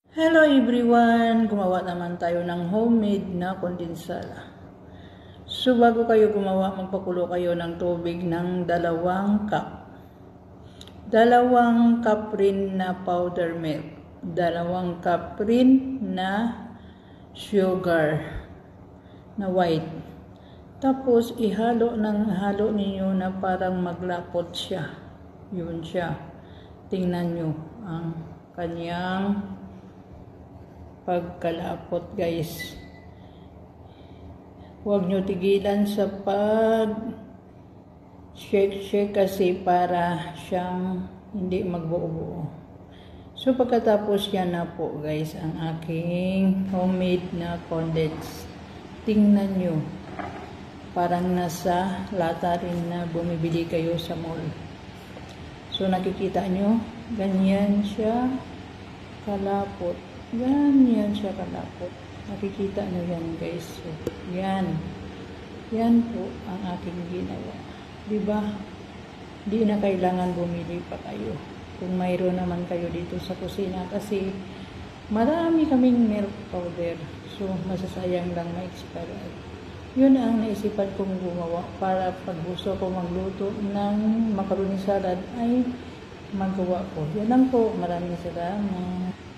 Hello everyone! Gumawa naman tayo ng homemade na kondensada. So bago kayo gumawa, magpakulo kayo ng tubig ng 2 cup. 2 cup rin na powder milk. 2 cup rin na sugar na white. Tapos ihalo ninyo na parang maglapot siya. Yun siya. Tingnan nyo ang kanyang pagkalapot, guys. Huwag nyo tigilan sa shake kasi para siyang hindi magbuo-buo. So pagkatapos yan na po, guys, ang aking homemade na condensed. Tingnan nyo, parang nasa lata rin na bumibili kayo sa mall. So nakikita nyo, ganyan siya kalapot. Ganyan siya kalapot. Nakikita nyo yan, guys. So, yan. Yan po ang aking ginawa. Diba? Di na kailangan bumili pa kayo. Kung mayroon naman kayo dito sa kusina. Kasi marami kaming milk powder. So, masasayang lang ma-expire. Yun ang naisipan kong gumawa para pag gusto ko magluto ng macaroni salad ay magawa ko. Yan lang po. Maraming salamat.